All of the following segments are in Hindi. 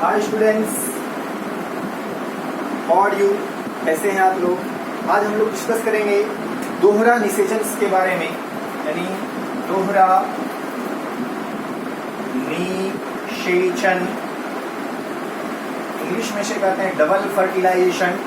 हाय स्टूडेंट्स, और यू कैसे हैं आप लोग। आज हम लोग डिस्कस करेंगे दोहरा निषेचन के बारे में, यानी दोहरा निषेचन, इंग्लिश में से कहते हैं डबल फर्टिलाइजेशन।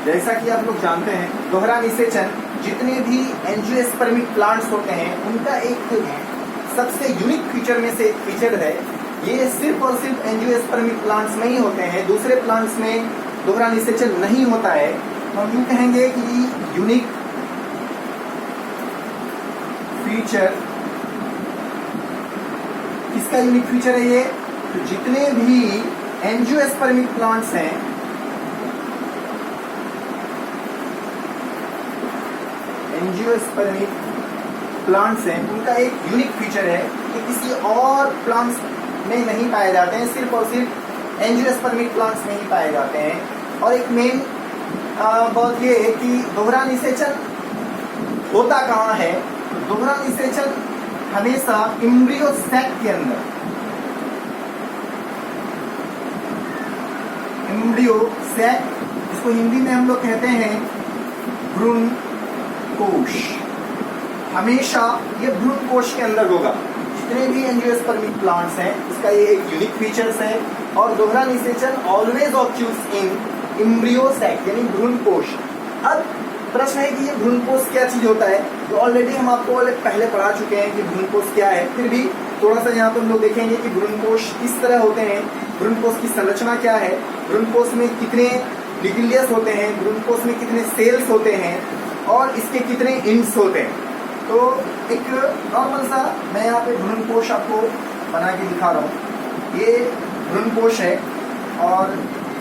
जैसा कि आप लोग जानते हैं, दोहरा निषेचन जितने भी एंजियोस्पर्मिक प्लांट्स होते हैं उनका एक सबसे यूनिक फीचर में से एक फीचर है। ये सिर्फ और सिर्फ एंजियोस्पर्मिक प्लांट्स में ही होते हैं, दूसरे प्लांट्स में दोहरा निषेचन नहीं होता है। हम यूं कहेंगे कि यूनिक फीचर, किसका यूनिक फीचर है ये? तो जितने भी एंजियोस्पर्मिक प्लांट्स हैं, एंजियोस्पर्मिक प्लांट्स हैं, उनका एक यूनिक फीचर है कि किसी और प्लांट्स में नहीं पाए जाते हैं, सिर्फ और सिर्फ एंजियोस्पर्मिक प्लांट्स में ही पाए जाते हैं। और एक मेन बात ये है कि दोहरा निषेचन होता कहाँ है? तो दोहरा निषेचन हमेशा एम्ब्रियो सैक के अंदर, एम्ब्रियो सैक, जिसको हिंदी में हम लोग कहते हैं भ्रूण कोश, हमेशा ये भ्रूण कोश के अंदर होगा। जितने भी एंजियोस्पर्मिक प्लांट्स हैं, इसका ये एक यूनिक फीचर्स है। और दोहरा निषेचन ऑलवेज ऑक्यूर्स इन एम्ब्रियो सैक, यानी भ्रूण कोश। अब प्रश्न है कि ये भ्रूण कोश क्या चीज होता है? तो ऑलरेडी हम आपको पहले पढ़ा चुके हैं कि भ्रूण कोश क्या है। फिर भी थोड़ा सा यहाँ पर हम लोग देखेंगे कि भ्रूण कोश किस तरह होते हैं, भ्रूण कोश की संरचना क्या है, भ्रूण कोश में कितने न्यूक्लियस होते हैं, भ्रूण कोश में कितने सेल्स होते हैं और इसके कितने इंड्स होते हैं। तो एक नॉर्मल सा मैं यहाँ पे भ्रूण कोश आपको बना के दिखा रहा हूँ। ये भ्रूण कोश है और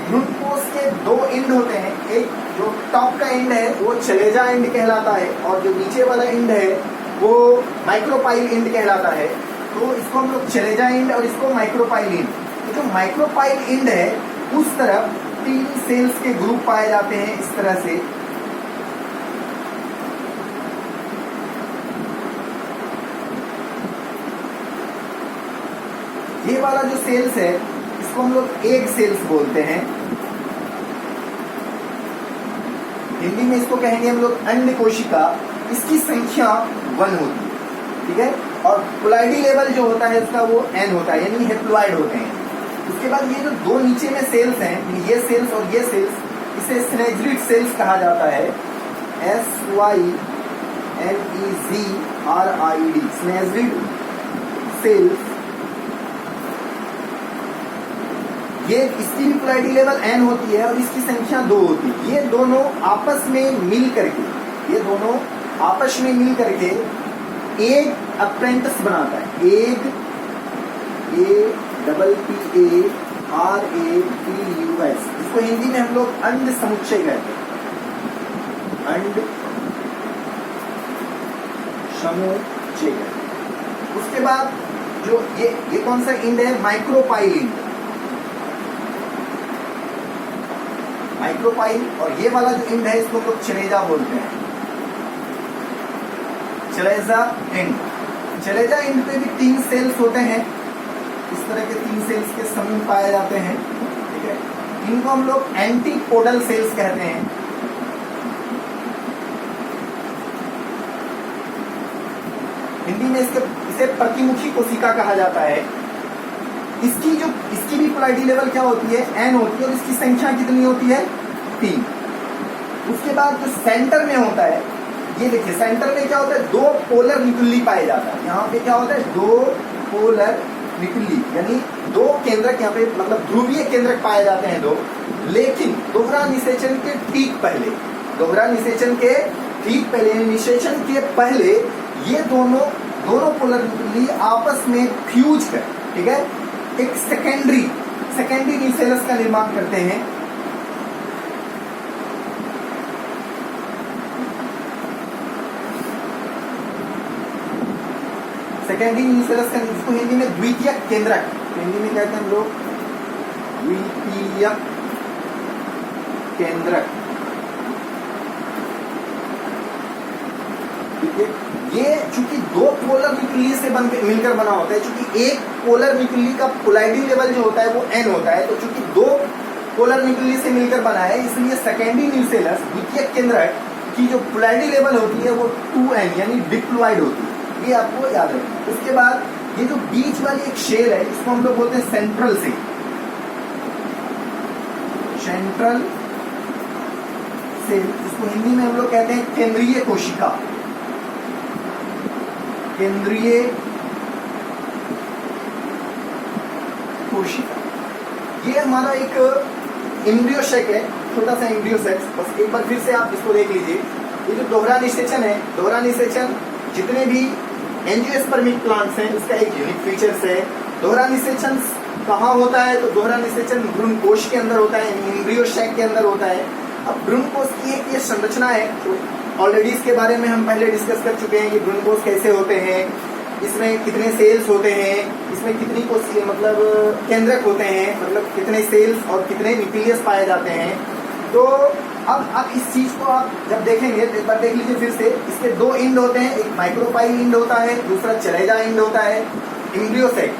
भ्रूण कोश के दो एंड होते हैं। एक जो टॉप का एंड है वो चलेजा एंड कहलाता है और जो नीचे वाला एंड है वो माइक्रोपाइल एंड कहलाता है। तो इसको हम लोग चलेजा एंड और इसको माइक्रोपाइल एंड। तो जो माइक्रोपाइल एंड है उस तरफ 3 सेल्स के ग्रुप पाए जाते हैं इस तरह से। ये वाला जो सेल्स है इसको हम लोग एग सेल्स बोलते हैं। हिंदी में इसको कहेंगे हम लोग अंड कोशिका। इसकी संख्या 1 होती है, ठीक है। और प्लॉइडी लेवल जो होता है इसका वो n होता है, यानी हेप्लॉइड होते हैं। उसके बाद ये जो दो नीचे में सेल्स हैं, ये सेल्स और ये सेल्स, इसे स्नेजरिड सेल्स कहा जाता है। SYNEZRID, synergid cells. ये इसकी भी प्लॉइडी लेवल n होती है और इसकी संख्या 2 होती है। ये दोनों आपस में मिल करके एक अप्रेंटिस बनाता है। एग, APPARATUS, इसको हिंदी में हम लोग अंड समुच्चय कहते हैं। अंड समुच्चय। उसके बाद जो ये कौन सा इंड है? Micropyle end. माइक्रोपाइल। और ये वाला जो इंड है इसको लोग चलेजा बोलते हैं, चलेजा एंड। चलेजा एंड पे भी 3 सेल्स होते हैं, इस तरह के 3 सेल्स के समूह पाए जाते हैं, ठीक है। इनको हम लोग एंटीपोडल सेल्स कहते हैं। हिंदी में इसे प्रतिमुखी कोशिका कहा जाता है। इसकी भी प्लॉइडी लेवल क्या होती है? n होती है और इसकी संख्या कितनी होती है? 3। उसके बाद जो सेंटर में होता है, ये देखिए सेंटर में क्या होता है? 2 पोलर न्यूक्ली पाए जाता है। यहाँ पे क्या होता है? 2 पोलर न्यूक्ली, यानी 2 केंद्रक, यहाँ पे मतलब ध्रुवीय केंद्रक पाए जाते हैं 2। लेकिन दोहरा निषेचन के ठीक पहले, निषेचन के पहले ये दोनों पोलर न्यूक्ली आपस में फ्यूज कर, ठीक है, एक सेकेंडरी न्यूक्लियस का निर्माण करते हैं। सेकेंडरी न्यूक्लियस का, जिसको हिंदी में द्वितीयक केंद्रक, हिंदी में कहते हैं हम लोग द्वितीयक केंद्रक। ठीक है। ये चूंकि दो पोलर न्यूक्लियस से मिलकर बना होता है, चूंकि एक पोलर न्यूक्लियस का पोलैरिटी लेवल जो होता है वो n होता है, तो चूंकि दो पोलर न्यूक्लियस से मिलकर बना है, इसलिए सेकेंडरी न्यूक्लियस द्वितीयक केंद्रक की जो पोलैरिटी लेवल होती है वो 2n यानी डिप्लॉइड होती है। ये आपको याद रखना। उसके बाद ये जो बीच वाली एक शेल है, इसको हम लोग बोलते हैं सेंट्रल सेल। सेंट्रल सेल, इसको हिंदी में हम लोग कहते हैं केंद्रीय कोशिका। केंद्रीय कोशिका, ये हमारा एक एम्ब्रियो सेक है, छोटा सा एम्ब्रियो सेक। बस एक बार फिर से आप इसको देख लीजिए। ये जो दोहरा निषेचन है, दोहरा निषेचन जितने भी एंजियोस्पर्मिक प्लांट्स हैं उसका एक यूनिक फीचर्स है। दोहरा निषेचन कहाँ होता है? तो दोहरा निषेचन भ्रूण कोश के अंदर होता है, एम्ब्रियो सेक के अंदर होता है। अब भ्रूण कोश की एक ये संरचना है, तो ऑलरेडी इसके बारे में हम पहले डिस्कस कर चुके हैं कि भ्रूण कोश कैसे होते हैं, इसमें कितने सेल्स होते हैं, इसमें कितनी कोशिकाएं मतलब केंद्रक होते हैं, मतलब कितने सेल्स और कितने न्यूक्लियस पाए जाते हैं। तो अब इस चीज को आप जब देखेंगे, एक बार देख लीजिए फिर से। इसके दो इंड होते हैं, एक माइक्रोपाइल इंड होता है, दूसरा चलेजा इंड होता है। एम्ब्रियो सेक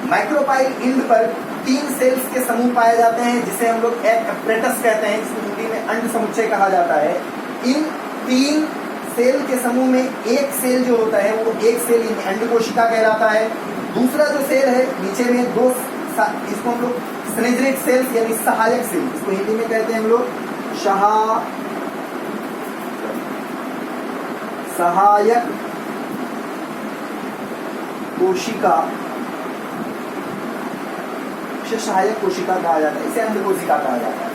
माइक्रोपाइल इंड पर 3 सेल्स के समूह पाए जाते हैं, जिसे हम लोग एपरेटस कहते हैं, जिसको हिंदी में अंड समुच्चय कहा जाता है। इन 3 सेल के समूह में एक सेल जो होता है वो एक सेल अंड कोशिका कहलाता है। दूसरा जो सेल है नीचे में इसको हम लोग सिनेजरेट सेल्स यानी सहायक सेल, इसको हिंदी में कहते हैं हम लोग सहायक कोशिका, सहायक कोशिका कहा जाता है, इसे अंड कोशिका कहा जाता है।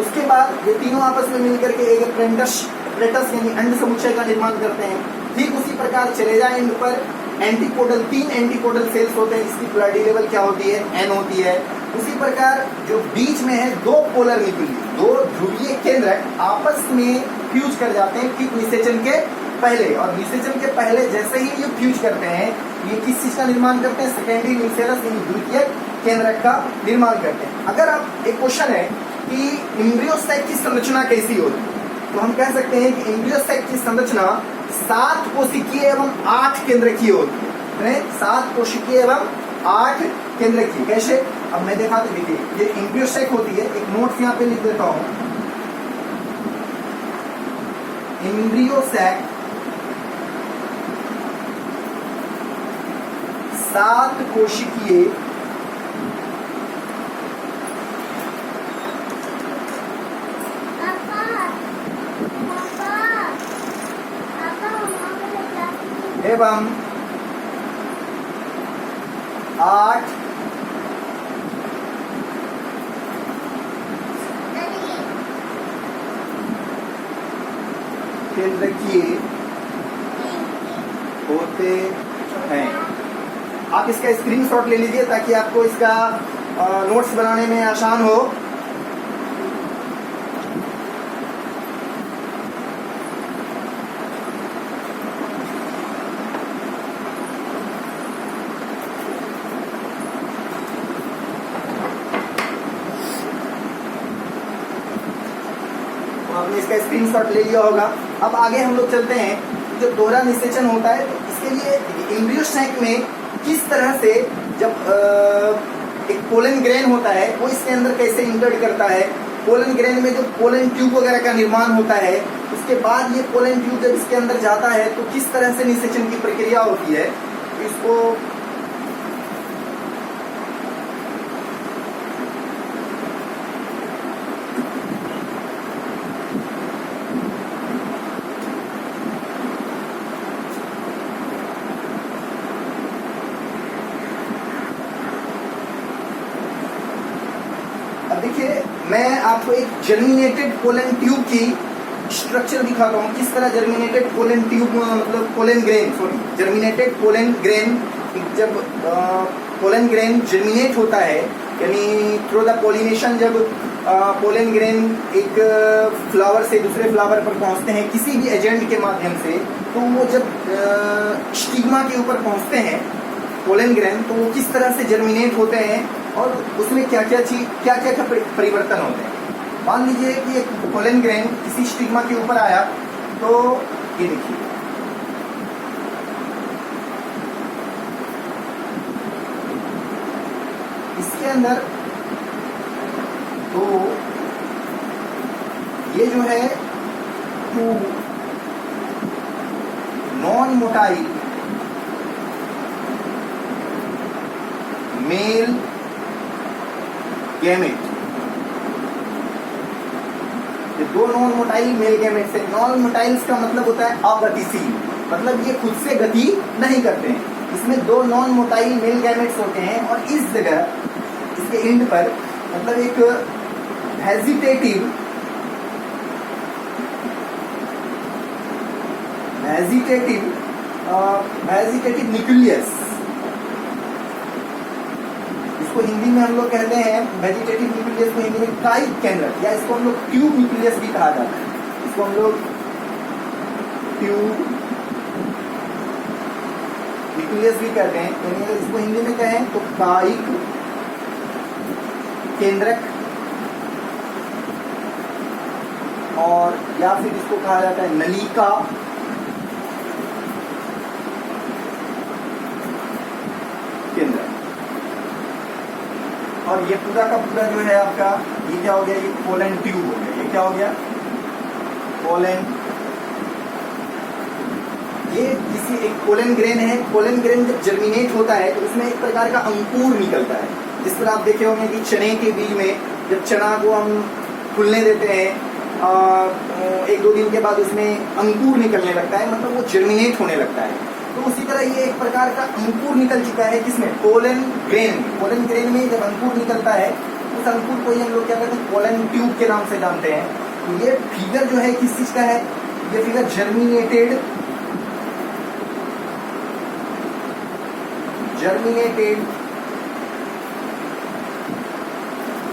उसके बाद ये तीनों आपस में मिलकर के एक एपरेटस यानी अंड समुच्चय का निर्माण करते हैं। ठीक उसी प्रकार चलेजा इंड पर एंटीकोडल 3 एंटीकोडल सेल्स होते हैं, इसकी पोलैरिटी लेवल क्या होती है? n होती है। उसी प्रकार जो बीच में है 2 पोलर न्यूक्लियस, 2 ध्रुवीय केंद्रक आपस में फ्यूज कर जाते हैं ठीक निषेचन के पहले, और निषेचन के पहले जैसे ही ये फ्यूज करते हैं, ये किस चीज का निर्माण करते हैं? सेकेंडरी न्यूक्लियस यानी द्वितीयक केंद्रक का निर्माण करते हैं। अगर आप एक क्वेश्चन है कि एम्ब्रियो सेक की संरचना कैसी होती है, तो हम कह सकते हैं कि एम्ब्रियो सेक की संरचना 7 कोशिकीय एवं 8 केंद्रकीय होती है। 7 कोशिकीय एवं 8 केंद्रकीय। कैसे? अब मैं देखा तो देखिए, ये एम्ब्रियो सेक होती है, एक नोट्स यहाँ पे लिख देता हूं। एम्ब्रियो सेक 7 कोशिकीय एवं 8 केंद्रकीय होते हैं। आप इसका स्क्रीनशॉट ले लीजिए ताकि आपको इसका नोट्स बनाने में आसान हो। आपने इसका स्क्रीनशॉट ले लिया होगा। अब आगे हम लोग चलते हैं। जो दोहरा निषेचन होता है, तो इसके लिए एम्ब्रियो सेक में किस तरह से जब एक पोलन ग्रेन होता है वो इसके अंदर कैसे इंटर्ड करता है, पोलन ग्रेन में जो पोलन ट्यूब वगैरह का निर्माण होता है, उसके बाद ये पोलन ट्यूब जब इसके अंदर जाता है तो किस तरह से निषेचन की प्रक्रिया होती है, इसको देखिए, मैं आपको एक जर्मिनेटेड पोलन ट्यूब की स्ट्रक्चर दिखाता हूँ। किस तरह जर्मिनेटेड पोलन ट्यूब मतलब pollen grain, sorry germinated pollen grain, जब पोलन ग्रेन जर्मिनेट होता है यानी थ्रू द पोलिनेशन, जब पोलन ग्रेन एक फ्लावर से दूसरे फ्लावर पर पहुंचते हैं किसी भी एजेंट के माध्यम से, तो वो जब स्टिग्मा के ऊपर पहुंचते हैं पोलन ग्रेन, तो वो किस तरह से जर्मिनेट होते हैं और उसमें क्या क्या परिवर्तन होते हैं। मान लीजिए कि एक पोलन ग्रेन किसी स्टिग्मा के ऊपर आया, तो ये देखिए इसके अंदर तो ये जो है two non motile male gamete, ये दो नॉन मोटाइल मेल गैमेट से। नॉन मोटाइल्स का मतलब होता है अगतिशील, मतलब ये खुद से गति नहीं करते हैं। इसमें दो नॉन मोटाइल मेल गैमेट्स होते हैं और इस जगह इसके एंड पर मतलब एक वेजिटेटिव न्यूक्लियस, इसको हिंदी में हम लोग कहते हैं वेजिटेटिव न्यूक्लियस को हिंदी में कायिक केंद्रक, या इसको हम लोग ट्यूब न्यूक्लियस भी कहा जाता है। इसको हम लोग ट्यूब न्यूक्लियस भी कहते हैं। यानी अगर इसको हिंदी में कहें तो कायिक केंद्रक, और या फिर इसको कहा जाता है नलिका केंद्र। और ये पूरा का पूरा जो है आपका, ये क्या हो गया, ये पोलन ट्यूब हो गया। ये क्या हो गया, पोलन, ये किसी एक पोलन ग्रेन है। पोलन ग्रेन जब जर्मिनेट होता है तो उसमें एक प्रकार का अंकुर निकलता है, जिस पर आप देखे होंगे कि चने के बीज में जब चना को हम फूलने देते हैं, एक दो दिन के बाद उसमें अंकुर निकलने लगता है, मतलब वो जर्मिनेट होने लगता है। तो उसी तरह ये एक प्रकार का अंकुर निकल चुका है, किसमें, पोलन ग्रेन। पोलन ग्रेन में जब अंकुर निकलता है उस अंकुर को ही हम लोग क्या कहते हैं, पोलन ट्यूब के नाम से जानते हैं। तो ये फिगर जो है किस चीज का है, ये figure germinated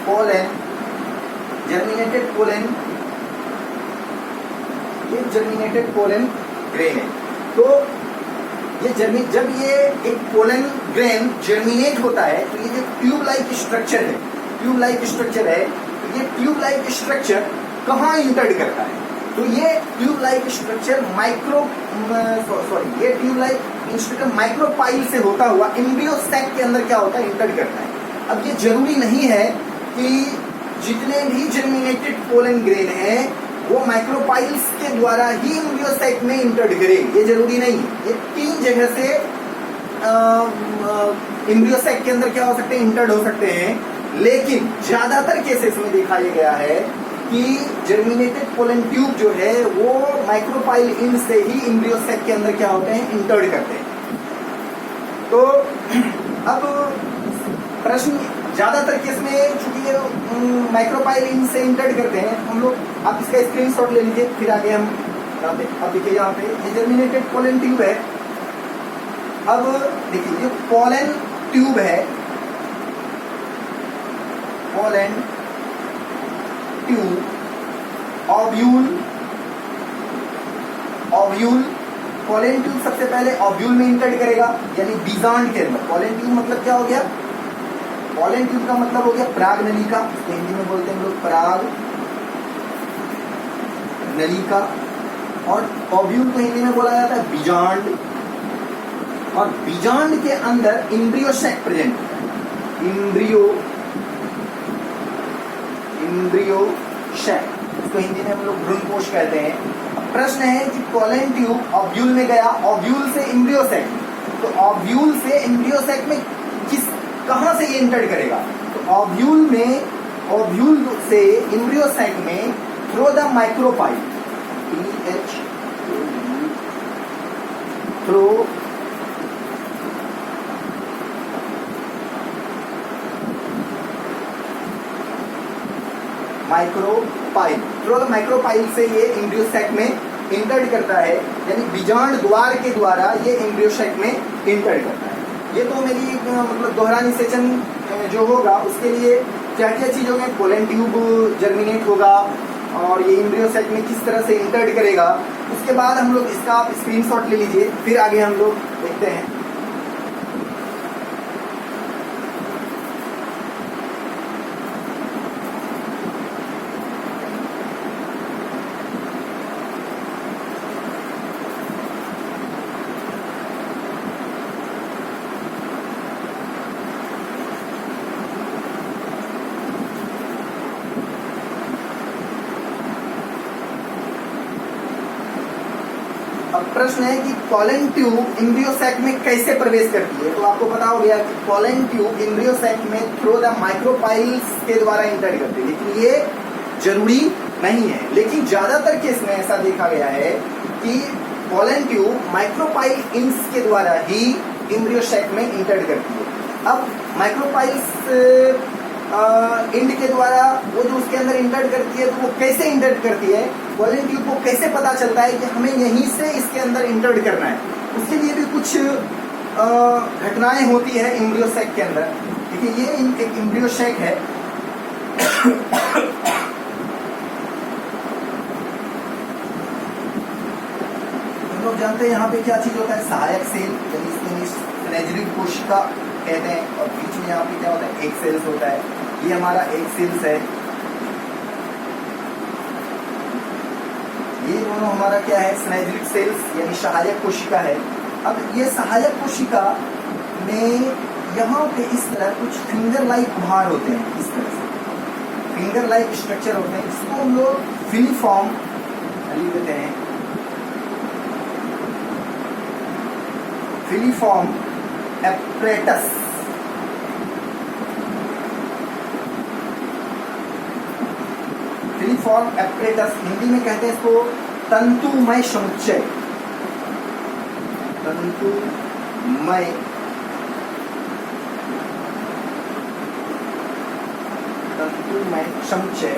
pollen, germinated pollen, ये जर्मिनेटेड पोलन ग्रेन है। तो ये जब ये एक पोलन ग्रेन जर्मिनेट होता है तो ये जो ट्यूब लाइक स्ट्रक्चर है, ट्यूब लाइक स्ट्रक्चर है, तो ये ट्यूब लाइक स्ट्रक्चर कहाँ इंटर्ड करता है, तो ये ट्यूब लाइक स्ट्रक्चर ये ट्यूब लाइक स्ट्रक्चर माइक्रोपाइल से होता हुआ एम्ब्रियो सैक के अंदर क्या होता है, इंटर्ड करता है। अब ये जरूरी नहीं है कि जितने भी जर्मिनेटेड पोलन ग्रेन है वो माइक्रोपाइल्स के द्वारा ही एम्ब्रियो सैक में इंटर्ड करे, ये जरूरी नहीं है। ये तीन जगह से एम्ब्रियो सैक के अंदर क्या हो सकते हैं, इंटर्ड हो सकते हैं। लेकिन ज्यादातर केसेस में देखा गया है कि जर्मिनेटेड पोलन ट्यूब जो है वो माइक्रोपाइल इन से ही एम्ब्रियो सैक के अंदर क्या होते हैं, इंटर्ड करते हैं। तो अब प्रश्न ज्यादातर केस में चूंकि ये माइक्रोपाइल इन से इंटर्ड करते हैं, हम लोग आप इसका स्क्रीनशॉट ले लीजिए, फिर आगे हम अब देखिए यहाँ पे ये जर्मिनेटेड पोलन ट्यूब है। अब देखिए ये पोलन ट्यूब है, pollen tube, ovule, pollen tube सबसे पहले ओव्यूल में इंटर्ड करेगा, यानी बीजांड के अंदर। पोलन ट्यूब मतलब क्या हो गया, पोलन ट्यूब का मतलब हो गया पराग नलिका, हिंदी में बोलते हैं हम लोग पराग नलिका, और ओव्यूल को हिंदी में बोला जाता है बीजांड। और बीजांड के अंदर एम्ब्रियो सैक प्रेजेंट है, एम्ब्रियो सैक, इसको हिंदी में हम लोग भ्रूणकोश कहते हैं। अब प्रश्न है कि पोलन ट्यूब ओव्यूल में गया, ओव्यूल से एम्ब्रियो सैक, तो ओव्यूल से एम्ब्रियो सैक में कहां से ये इंटर्ड करेगा, तो ओव्यूल से एम्ब्रियो सैक में through the micropyle, through micropyle, through the micropyle से ये एम्ब्रियो सैक में इंटर्ड करता है, यानी बीजांड द्वार के द्वारा ये एम्ब्रियो सैक में इंटर्ड करता है। ये तो मेरी मतलब दोहरानी सेशन जो होगा उसके लिए क्या क्या चीज होंगे, पोलन ट्यूब जर्मिनेट होगा और ये एम्ब्रियो सैक में किस तरह से इंटर्ड करेगा, उसके बाद हम लोग इसका आप स्क्रीनशॉट ले लीजिए, फिर आगे हम लोग देखते हैं। अब प्रश्न है कि पोलन ट्यूब एम्ब्रियो सैक में कैसे प्रवेश करती है। तो आपको पता हो गया कि पोलन ट्यूब एम्ब्रियो सैक में थ्रू द माइक्रोपाइल्स के द्वारा इंटर करती है, लेकिन ये जरूरी नहीं है। लेकिन ज्यादातर केस में ऐसा देखा गया है कि पोलन ट्यूब माइक्रोपाइल इंस के द्वारा ही एम्ब्रियो सैक में इंटर करती है। अब माइक्रोपाइल्स इंड के द्वारा वो जो उसके अंदर इंटर करती है, तो वो कैसे इंटर करती है, पोलन ट्यूब को कैसे पता चलता है कि हमें यहीं से इसके अंदर इंटर करना है। उसके लिए भी कुछ घटनाएं होती है एम्ब्रियो सैक के अंदर। देखिए ये एक एम्ब्रियो सैक है। हम लोग जानते हैं यहाँ पे क्या चीज होता है, सहायक सेल, यानी स्नेजरिक कोशिका कहते हैं, और बीच में यहाँ पे क्या होता है, एक सेल्स होता है। ये हमारा एक सेल्स है, ये दोनों हमारा क्या है, स्नेजरिक सेल्स यानी सहायक कोशिका है। अब ये सहायक कोशिका में यहाँ पे इस तरह कुछ फिंगर लाइक भार होते हैं, इस तरह से फिंगर लाइक स्ट्रक्चर होते हैं। इसको हम लोग फिलीफॉर्म लिख देते हैं, filiform apparatus. Filiform apparatus, Hindi में कहते हैं इसको तंतुमय समुच्चय, तंतुमय समुच्चय।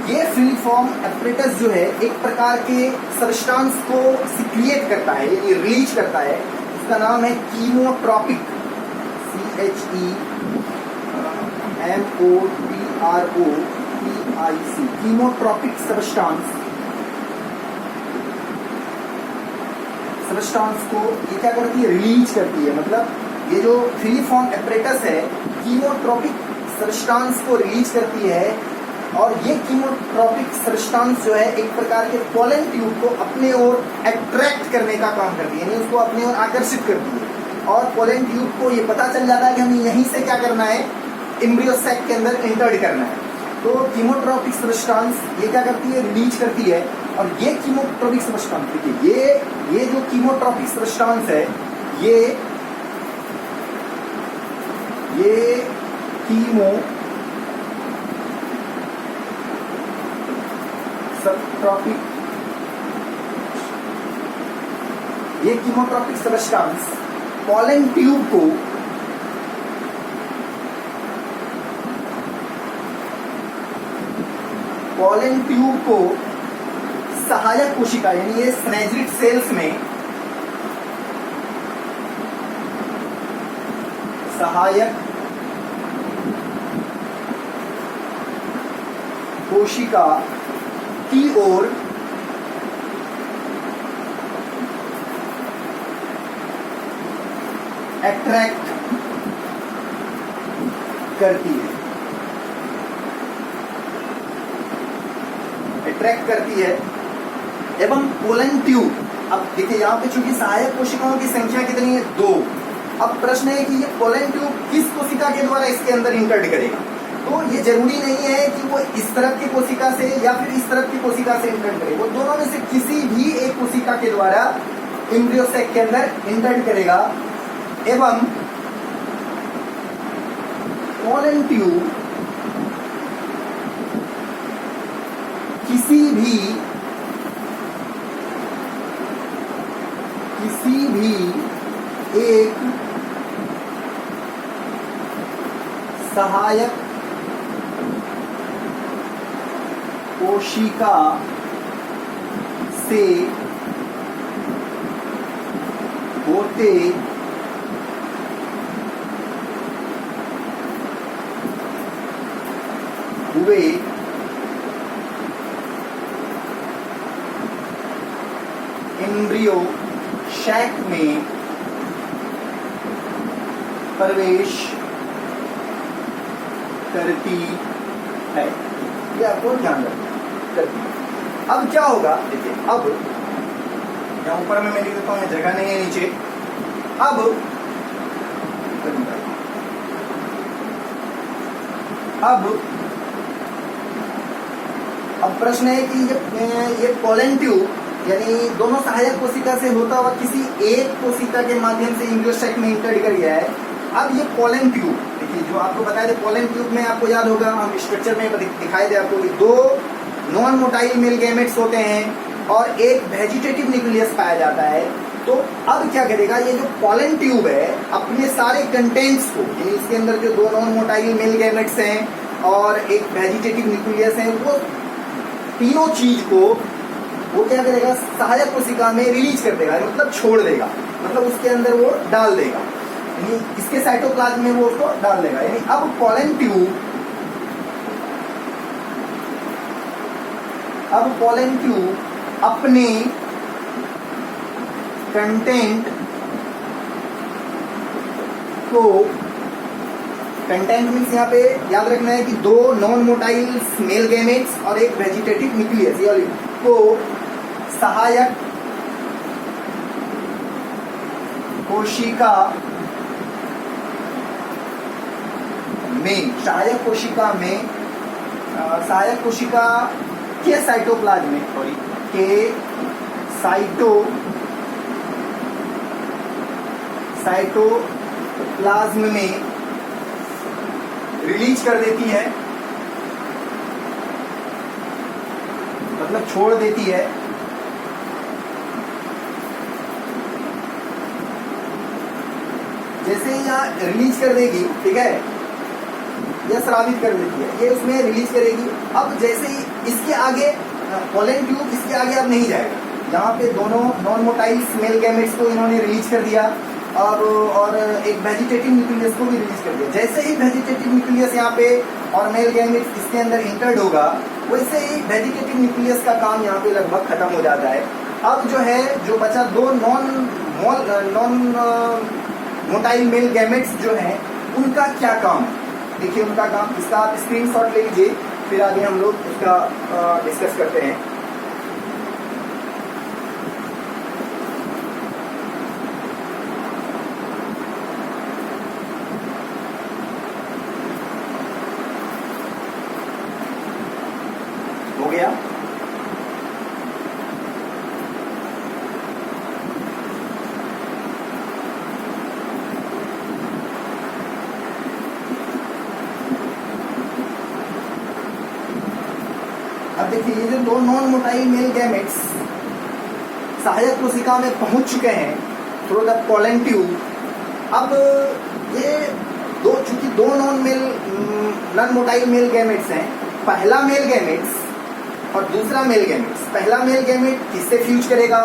ये फिलीफॉर्म एपरेटस जो है एक प्रकार के सब्सटेंस को सिक्रिएट करता है, ये रिलीज करता है। उसका नाम है कीमोट्रोपिक, CHEMOTROPIC, कीमोट्रोपिक सब्सटेंस को ये क्या करती है, रिलीज करती है। मतलब ये जो फिलीफॉर्म एपरेटस है कीमोट्रोपिक सब्सटेंस को रिलीज करती है, और ये कीमोट्रोपिक सब्सटेंस जो है एक प्रकार के पोलन ट्यूब को अपने ओर अट्रैक्ट करने का काम करती है, यानी उसको अपने ओर आकर्षित करती है। और पोलन ट्यूब को ये पता चल जाता है कि हमें यहीं से क्या करना है, एम्ब्रियो सैक के अंदर इंटर करना है। तो कीमोट्रोपिक सब्सटेंस ये क्या करती है, रिलीज करती है। और ये कीमोट्रोपिक सब्सटेंस, देखिए ये जो कीमोट्रोपिक सब्सटेंस है, ये कीमो सबट्रोपिक, ये कीमोट्रोपिक सब्सटेंस पोलन ट्यूब को सहायक कोशिका यानी ये स्नेजरिक सेल्स में सहायक कोशिका की ओर अट्रैक्ट करती है, एवं पोलन ट्यूब। अब देखिए यहाँ पे चूंकि सहायक कोशिकाओं की संख्या कितनी है, 2। अब प्रश्न है कि ये पोलन ट्यूब किस कोशिका के द्वारा इसके अंदर इंटर करेगा। तो ये जरूरी नहीं है कि वो इस तरफ की कोशिका से या फिर इस तरफ की कोशिका से इंटर करे, वो दोनों में से किसी भी एक कोशिका के द्वारा एम्ब्रियो सैक के अंदर इंटर करेगा। एवं पोलन ट्यूब किसी भी एक सहायक कोशिका से होते हुए एम्ब्रियो सैक में प्रवेश करती है। ये आपको ध्यान रखना करती है। अब क्या होगा, देखिए अब यहाँ ऊपर में मैं लिख देता हूँ, जगह नहीं है नीचे। अब प्रश्न है कि ये पोलन ट्यूब यानी दोनों सहायक कोशिका से होता हुआ किसी एक कोशिका के माध्यम से एम्ब्रियो साइट में इंटर कर गया है। अब ये पोलन ट्यूब, देखिए जो आपको बताया था पोलन ट्यूब में आपको याद होगा, हम स्ट्रक्चर में दिखाई दे आपको, दो नॉन मोटाइल मेल गैमेट्स होते हैं और एक वेजिटेटिव न्यूक्लियस पाया जाता है। तो अब क्या करेगा, ये जो पोलन ट्यूब है अपने सारे कंटेंट्स को, यानी इसके अंदर जो दो नॉन मोटाइल मेल गैमेट्स हैं और एक वेजिटेटिव न्यूक्लियस है, वो तीनों चीज को वो क्या करेगा, सहायक कोशिका में रिलीज कर देगा, मतलब छोड़ देगा, मतलब उसके अंदर वो डाल देगा, यानी इसके साइटोप्लाज्म में वो उसको डाल देगा। यानी अब पोलन ट्यूब अपने कंटेंट को, कंटेंट मीन्स यहाँ पे याद रखना है कि दो नॉन मोटाइल मेल गैमेट्स और एक वेजिटेटिव न्यूक्लियस को सहायक कोशिका में, सहायक कोशिका के साइटोप्लाज्म में, साइटोप्लाज्म में रिलीज कर देती है, मतलब छोड़ देती है। जैसे ही यहाँ रिलीज कर देगी, ठीक है, या स्रावित कर देती है, ये उसमें रिलीज करेगी। अब जैसे ही इसके आगे पोलन ट्यूब इसके आगे अब नहीं जाएगा, यहाँ पे दोनों नॉन मोटाइल मेल गैमेट्स को इन्होंने रिलीज कर दिया और एक वेजिटेटिव न्यूक्लियस को भी रिलीज कर दिया। जैसे ही वेजिटेटिव न्यूक्लियस यहाँ पे और मेल गैमेट्स इसके अंदर इंटर्ड होगा, वैसे ही वेजिटेटिव न्यूक्लियस का काम यहाँ पे लगभग खत्म हो जाता है। अब जो है, जो बचा दो नॉन मोटाइल मेल गैमेट्स जो हैं, उनका क्या काम है, देखिए उनका काम, इसका आप स्क्रीनशॉट ले लीजिए, फिर आगे हम लोग उसका डिस्कस करते हैं। हो गया? अब देखिए, ये जो दो नॉन मोटाइल मेल गैमेट्स सहायक कोशिका में पहुंच चुके हैं थ्रू द पोलन ट्यूब। अब ये दो, चूंकि दो नॉन मोटाइल मेल गैमेट्स हैं, पहला मेल गैमेट्स और दूसरा मेल गैमेट्स, पहला मेल गैमेट किससे फ्यूज करेगा,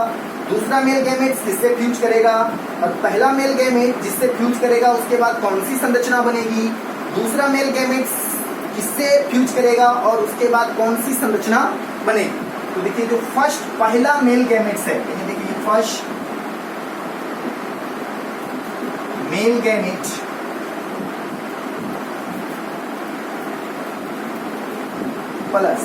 दूसरा मेल गैमेट किससे फ्यूज करेगा, और पहला मेल गैमेट जिससे फ्यूज करेगा उसके बाद कौन सी संरचना बनेगी, दूसरा मेल गैमेट किससे फ्यूज करेगा और उसके बाद कौन सी संरचना बनेगी। तो देखिए, जो फर्स्ट पहला मेल गैमेट्स है, देखिए फर्स्ट मेल गैमेट प्लस,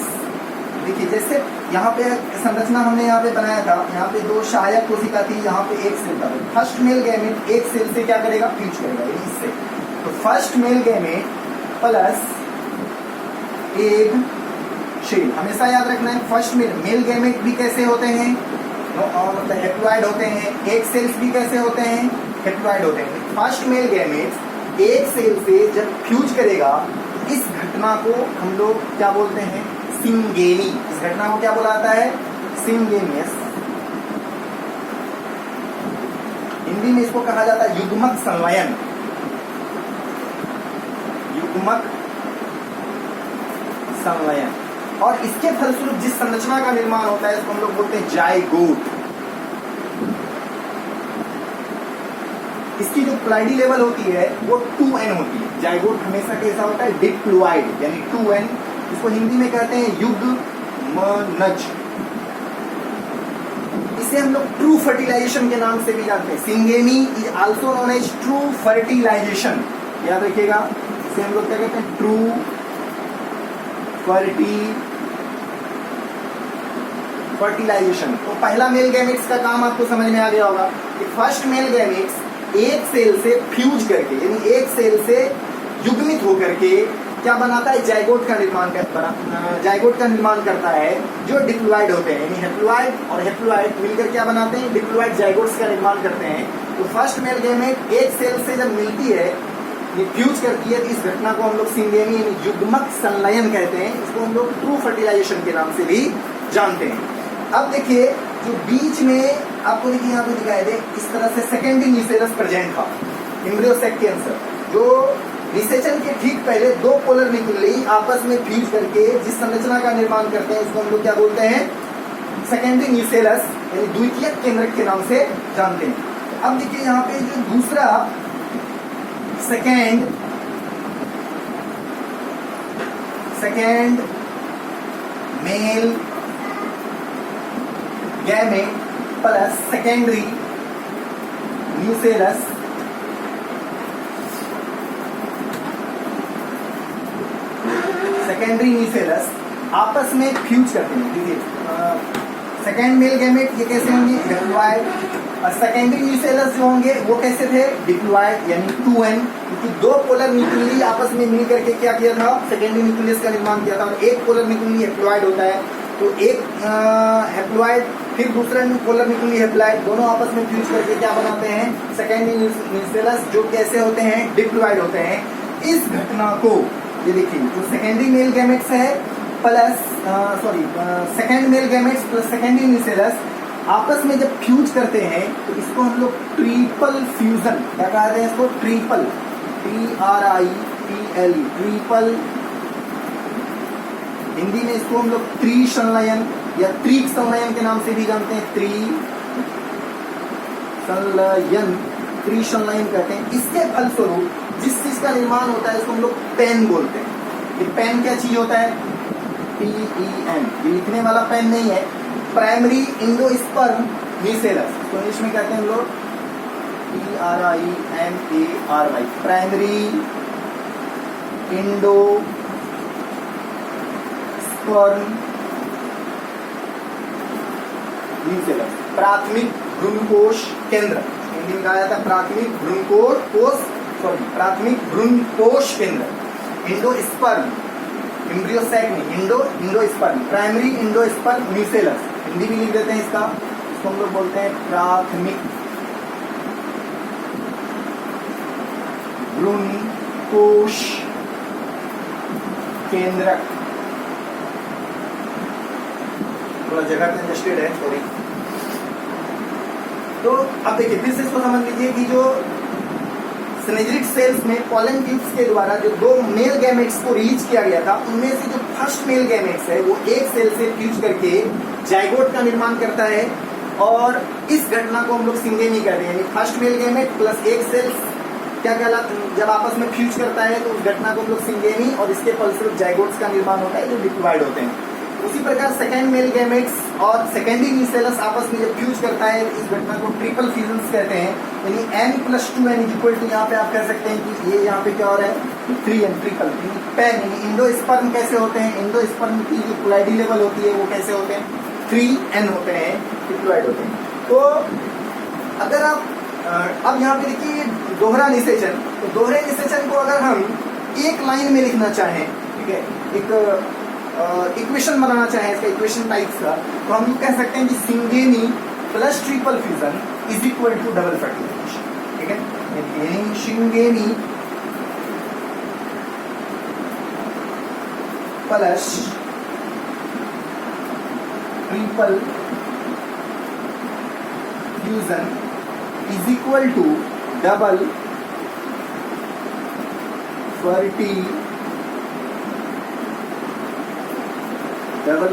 देखिए जैसे यहाँ पे संरचना हमने यहाँ पे बनाया था, यहाँ पे दो सहायक कोशिका थी, यहाँ पे एक सेल था। फर्स्ट मेल गैमेट एक सेल से क्या करेगा, फ्यूज करेगा इससे। तो first male gamete plus egg cell, हमेशा याद रखना है। फर्स्ट मेल गैमेट भी कैसे होते हैं, मतलब हेप्लॉइड होते हैं। एग सेल्स भी कैसे होते हैं, हेप्लॉइड होते हैं। फर्स्ट मेल गैमेट एक सेल से जब फ्यूज करेगा, इस घटना को हम लोग क्या बोलते हैं, सिंगेनी। इस घटना को क्या बोला जाता है, सिंगेनियस। हिंदी में इसको कहा जाता है युग्मक संलयन, युग्मक संलयन। और इसके फलस्वरूप जिस संरचना का निर्माण होता है, इसको हम लोग बोलते हैं जाइगोट। इसकी जो प्लाइडी लेवल होती है वो 2n होती है। जाइगोट हमेशा कैसा होता है, डिप्लॉइड, यानी 2n। इसको हिंदी में कहते हैं युग्मनज। इसे हम लोग ट्रू फर्टिलाइजेशन के नाम से भी जानते हैं। Syngamy is also known as true fertilization, याद रखिएगा। इसे हम लोग क्या कहते हैं, ट्रू फर्टिलाइजेशन। तो पहला मेल गैमेट्स का काम आपको समझ में आ गया होगा कि फर्स्ट मेल गैमेट्स एक सेल से फ्यूज करके, यानी एक सेल से युग्मित होकर के क्या बनाता है, जाइगोट का निर्माण करता है, जो डिप्लॉइड होते हैं, यानी हेप्लॉइड और हेप्लॉइड मिलकर क्या बनाते हैं, डिप्लॉइड जाइगोट्स का निर्माण करते हैं। तो फर्स्ट मेल गैमेट एक सेल से जब मिलती है, ये फ्यूज करती है, तो इस घटना को हम लोग सिंगेनी यानी युग्मक संलयन कहते हैं। इसको हम लोग ट्रू फर्टिलाइजेशन के नाम से भी जानते हैं। अब देखिए जो बीच में आपको देखिए यहाँ पे दिखाई दे, इस तरह से सेकेंडरी न्यूसेलस प्रेजेंट था एम्ब्रियो सैक के अंदर, जो निषेचन के ठीक पहले दो पोलर न्यूक्लियई आपस में फ्यूज करके जिस संरचना का निर्माण करते हैं, उसको हम लोग क्या बोलते हैं, सेकेंडरी न्यूसेलस यानी द्वितीयक केंद्रक के नाम से जानते हैं। अब देखिए यहाँ पे जो दूसरा second mail gamete plus secondary nucellus आपस में फ्यूज करते हैं। देखिए सेकेंड मेल गैमेट ये कैसे होंगे, हेप्लॉइड, और सेकेंडरी न्यूसेलस जो होंगे वो कैसे थे, डिप्लॉइड यानी 2n, क्योंकि दो पोलर न्यूक्लियई आपस में मिल करके क्या किया था, सेकेंडरी न्यूक्लियस का निर्माण किया था, और एक पोलर न्यूक्लियई हेप्लॉइड होता है, तो एक हेप्लॉइड फिर दूसरा पोलर न्यूक्लियई हेप्लॉइड, दोनों आपस में फ्यूज करके क्या बनाते हैं, सेकेंडरी न्यूसेलस, जो कैसे होते हैं, डिप्लॉइड होते हैं। इस घटना को ये देखिए, जो सेकेंडरी मेल गैमेट्स है plus second male gametes plus secondary nucellus आपस में जब फ्यूज करते हैं, तो इसको हम लोग ट्रिपल फ्यूजन क्या कहते हैं, इसको ट्रिपल, TRIPL, ट्रिपल, हिंदी में इसको हम लोग त्रिसंलयन या त्रिक संलयन के नाम से भी जानते हैं, त्रिसंलयन कहते हैं। इसके फलस्वरूप जिस चीज का निर्माण होता है, इसको हम लोग पेन बोलते हैं। ये पेन क्या चीज होता है, PEN, ये लिखने वाला पेन नहीं है, प्राइमरी एंडोस्पर्म न्यूसेलस, तो इंग्लिश में कहते हैं हम लोग PRIMARY, प्राइमरी एंडोस्पर्म न्यूसेलस, प्राथमिक भ्रूणकोश केंद्र, हिंदी में कहा जाता है प्राथमिक भ्रूणकोश केंद्र, एंडोस्पर्म, एम्ब्रियो सैक नहीं, endosperm, primary endosperm nucellus, Hindi भी लिख देते हैं इसका, इसको हम लोग बोलते हैं प्राथमिक भ्रूणकोश केंद्रक। थोड़ा जगह कंजेस्टेड है, सॉरी। तो अब देखिए फिर से इसको समझ लीजिए कि जो सिनेजरिक सेल्स में पॉलन ट्यूब्स के द्वारा जो दो मेल गैमेट्स को रिलीज किया गया था, उनमें से जो फर्स्ट मेल गैमेट्स है वो एक सेल से फ्यूज करके जाइगोट का निर्माण करता है, और इस घटना को हम लोग सिंगेनी कहते हैं, यानी फर्स्ट मेल गैमेट प्लस एक सेल क्या कहलाता है, जब आपस में फ्यूज करता है तो उस घटना को हम लोग सिंगेनी, और इसके फलस्वरूप जाइगोट्स का निर्माण होता है जो डिप्लॉइड होते हैं। उसी प्रकार सेकेंड मेल गैमेट्स और सेकेंडरी न्यूसेलस आपस में जब फ्यूज करता है, इस घटना को ट्रिपल फ्यूजन कहते हैं, यानी n+2n इक्वल टू, यहाँ पे आप कह सकते हैं कि ये यहाँ पे क्या हो रहा है, 3n, ट्रिपल पेन, यानी इंडोस्पर्म कैसे होते हैं, इंडोस्पर्म की जो प्लॉइडी लेवल होती है वो कैसे होते हैं, 3n होते हैं, डिप्लॉइड होते हैं। तो अगर आप अब यहाँ पे देखिए दोहरा निषेचन, तो दोहरे निषेचन को अगर हम एक लाइन में लिखना चाहें, ठीक है, एक इक्वेशन बनाना चाहें इसका, इक्वेशन टाइप्स का, तो हम कह सकते हैं कि syngamy plus triple fusion is equal to double fertilization, ठीक है, यानी syngamy plus triple fusion is equal to double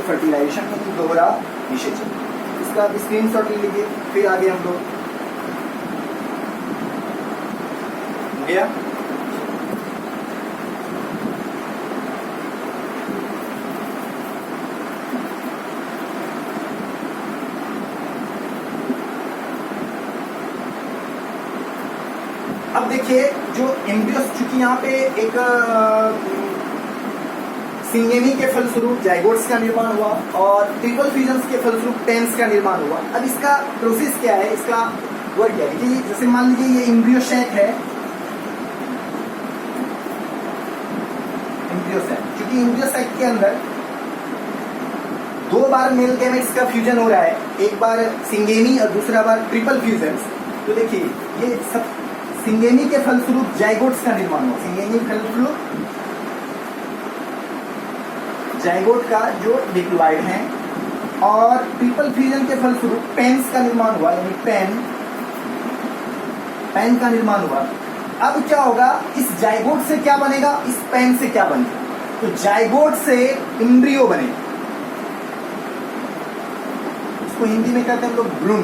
fertilization, यानी दोहरा निषेचन। इसका आप स्क्रीनशॉट ले लीजिए, फिर आगे हम लोग गया। अब देखिए जो एम्ब्रियो, चूंकि यहाँ पे एक सिंगेनी के फलस्वरूप जाइगोट्स का निर्माण हुआ और ट्रिपल फ्यूजन्स के फलस्वरूप टेंस का निर्माण हुआ। अब इसका प्रोसेस क्या है, इसका वर्क क्या है कि जैसे मान लीजिए ये एम्ब्रियो सैक है, एम्ब्रियो सैक, क्योंकि एम्ब्रियो सैक के अंदर 2 बार मेल गैमेट्स का फ्यूजन हो रहा है, एक बार सिंगेमी और दूसरा बार ट्रिपल फ्यूजन। तो देखिए ये सब सिंगेमी के फलस्वरूप जाइगोट्स का निर्माण हुआ, सिंगेमी के फलस्वरूप जाइगोट का जो डिप्लॉइड है, और ट्रिपल फ्यूजन के फलस्वरूप पेन्स का निर्माण हुआ, यानी पेन का निर्माण हुआ। अब क्या होगा, इस जाइगोट से क्या बनेगा, इस पेन से क्या बनेगा, तो जाइगोट से एम्ब्रियो बनेगा, इसको हिंदी में कहते हैं हम लोग भ्रूण।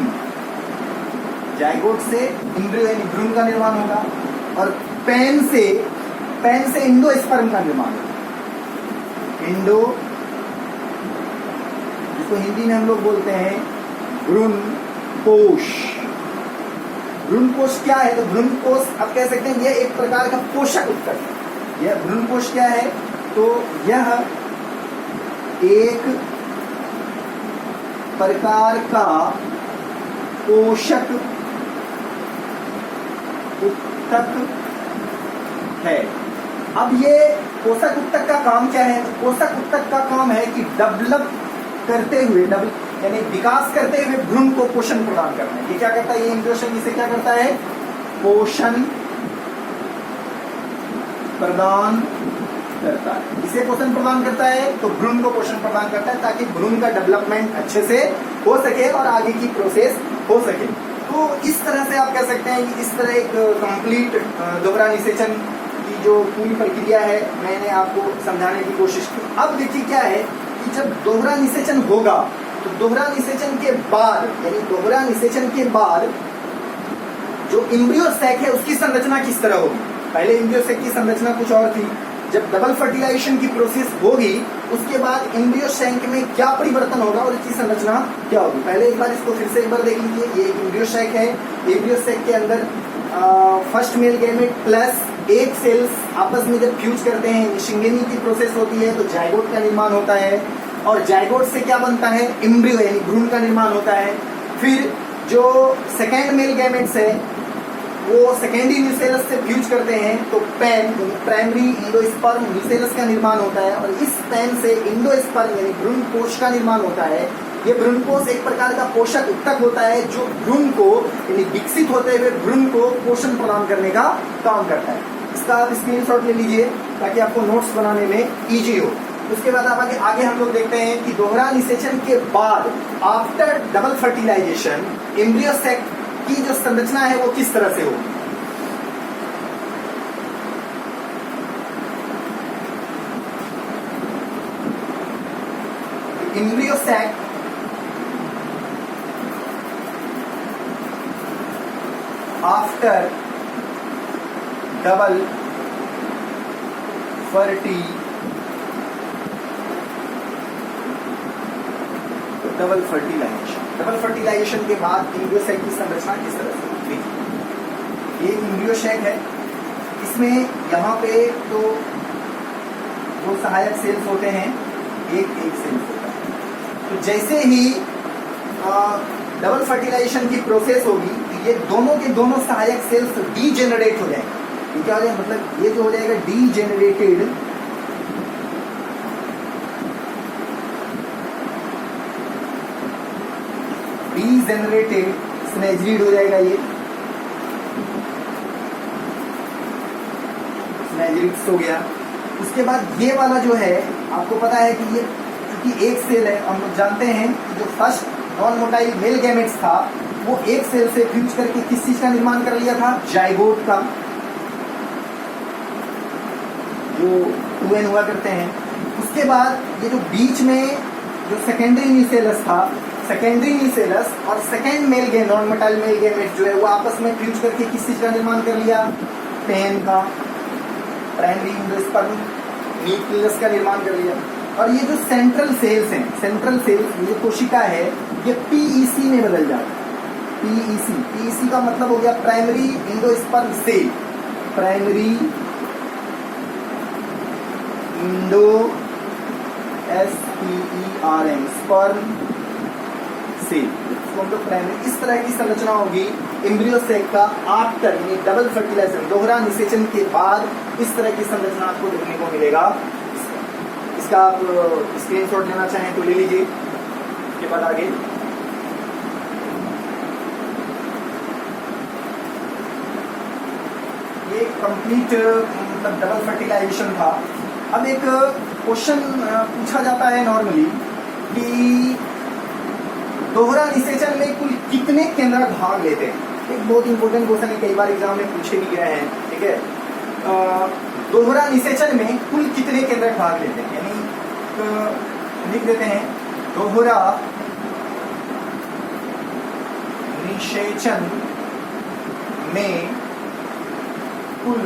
जाइगोट से एम्ब्रियो यानी भ्रूण का निर्माण होगा, और पेन से एंडोस्पर्म का निर्माण होगा। एंडो, जिसको हिंदी में हम लोग बोलते हैं भ्रूण कोश। भ्रूण कोश क्या है, तो भ्रूण कोश आप कह सकते हैं यह एक प्रकार का पोषक उत्तक है। यह भ्रूण कोश क्या है, तो यह एक प्रकार का पोषक उत्तक है। अब ये पोषक उत्तक का काम क्या है, पोषक उत्तक का काम है कि डेवलप करते हुए, यानी विकास करते हुए भ्रूण को पोषण प्रदान करना है। ये क्या करता है, ये एम्ब्रियो इसे क्या करता है, पोषण प्रदान करता है। इसे पोषण प्रदान करता है तो भ्रूण को पोषण प्रदान करता है, ताकि भ्रूण का डेवलपमेंट अच्छे से हो सके और आगे की प्रोसेस हो सके। तो इस तरह से आप कह सकते हैं कि इस तरह एक कंप्लीट दोहरा निषेचन की जो पूरी प्रक्रिया है मैंने आपको समझाने की कोशिश की। अब देखिए क्या है कि जब दोहरा निषेचन होगा तो दोहरा निषेचन के बाद, यानी दोहरा निषेचन के बाद जो एम्ब्रियो सैक है उसकी संरचना किस तरह होगी। पहले एम्ब्रियो सैक की संरचना कुछ और थी, जब डबल फर्टिलाइजेशन की प्रोसेस होगी उसके बाद एम्ब्रियो सैक में क्या परिवर्तन होगा और इसकी संरचना क्या होगी। पहले एक बार इसको फिर से एक बार देख लीजिए। ये एम्ब्रियो सैक है, एम्ब्रियो सैक के अंदर फर्स्ट मेल गैमेट प्लस एक सेल्स आपस में जब फ्यूज करते हैं, शिंगेनी की प्रोसेस होती है, तो जाइगोट का निर्माण होता है, और जाइगोट से क्या बनता है, एम्ब्रियो यानी भ्रूण का निर्माण होता है। फिर जो सेकेंड मेल गैमेट्स है वो सेकेंडरी न्यूसेलस से फ्यूज करते हैं, तो पेन प्राइमरी इंडोस्पर्म न्यूसेलस का निर्माण होता है, और इस पेन से इंडोस्पर्म यानी भ्रूण कोश का निर्माण होता है। ये भ्रूण कोश एक प्रकार का पोषक उत्तक होता है जो भ्रूण को यानी विकसित होते हुए भ्रूण को पोषण प्रदान करने का काम करता है। इसका आप स्क्रीनशॉट ले लीजिए ताकि आपको नोट्स बनाने में इजी हो। उसके बाद आप आगे हम लोग देखते हैं कि दोहरा निषेचन के बाद after double fertilisation embryo sac की जो संरचना है वो किस तरह से होगी। Embryo sac after double fertilisation के बाद एम्ब्रियो सैक की संरचना किस तरह से होगी। ये एम्ब्रियो सैक है, इसमें यहाँ पे तो दो सहायक सेल्स होते हैं, एक सेल्स होता है। तो जैसे ही डबल फर्टिलाइजेशन की प्रोसेस होगी ये दोनों के दोनों सहायक सेल्स डीजेनरेट हो जाएंगे। ये क्या हो जाएगा, मतलब ये जो हो जाएगा डीजेनरेटेड, डीजेनरेटेड स्नेजरीड हो जाएगा। ये स्नेजरीड्स हो गया। उसके बाद ये वाला जो है आपको पता है कि ये क्योंकि एक सेल है, हम लोग जानते हैं कि जो first non motile male gametes था वो एक सेल से फ्यूज करके किस चीज का निर्माण कर लिया था, जाइगोट का, जो 2n हुआ करते हैं। उसके बाद ये जो बीच में जो सेकेंडरी न्यूसेलस था, सेकेंडरी न्यूसेलस और second male gamete non motile male gamete जो है वो आपस में फ्यूज करके किस चीज का निर्माण कर लिया, पेन का, प्राइमरी इंडोस्पर्म न्यूक्लियस का निर्माण कर लिया। और ये जो सेंट्रल सेल्स हैं, सेंट्रल सेल्स ये कोशिका है, ये पीईसी में बदल जाता है। पीईसी का मतलब हो गया primary endosperm cell, primary endo SPERM sperm cell, इसको हम लोग प्राइमरी। इस तरह की संरचना होगी एम्ब्रियो सैक का आफ्टर यानी डबल फर्टिलाइजेशन, दोहरा निषेचन के बाद इस तरह की संरचना आपको देखने को मिलेगा। इसका आप स्क्रीनशॉट लेना चाहें तो ले लीजिए। उसके बाद आगे ये कंप्लीट मतलब डबल फर्टिलाइजेशन था। अब एक क्वेश्चन पूछा जाता है नॉर्मली कि दोहरा निषेचन में कुल कितने केंद्रक भाग लेते हैं। एक बहुत इंपॉर्टेंट क्वेश्चन है, कई बार एग्जाम में पूछे भी गए हैं। ठीक है, दोहरा निषेचन में कुल कितने केंद्रक भाग लेते हैं, यानी लिख देते हैं दोहरा निषेचन में कुल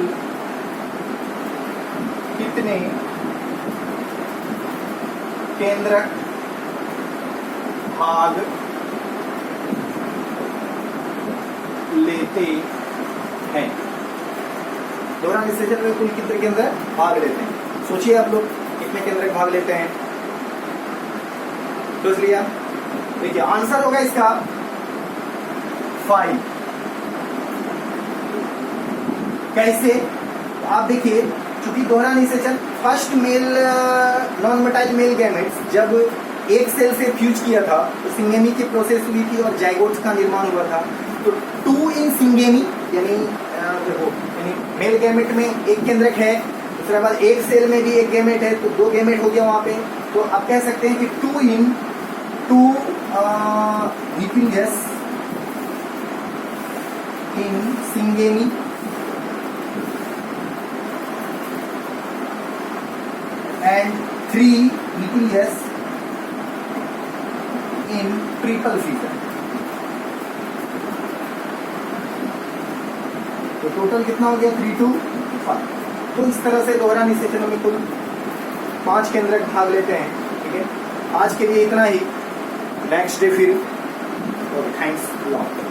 कितने केंद्रक भाग लेते हैं। दोहरा निषेचन में कुल कितने केंद्रक भाग लेते हैं, सोचिए आप लोग कितने केंद्रक भाग लेते हैं। सोच लिया, देखिए आंसर होगा इसका 5। कैसे, आप देखिए चूंकि दोहरा निषेचन first male non motile male gametes जब एक सेल से फ्यूज किया था तो सिंगेमी की प्रोसेस हुई थी और जाइगोट्स का निर्माण हुआ था। तो 2 इन सिंगेमी यानी देखो यानी मेल गैमेट में एक केंद्रक है, उसके बाद एक सेल में भी एक गैमेट है, तो 2 गैमेट हो गया वहां पे। तो आप कह सकते हैं कि 2 इन 2 nucleus in syngamy and 3 nucleus in triple fission। तो टोटल कितना हो गया 3 to 5। तो इस तरह से दोहरा निषेचन में कुल 5 केंद्रक भाग लेते हैं। ठीक है, आज के लिए इतना ही, नेक्स्ट डे फिर। Thanks lot.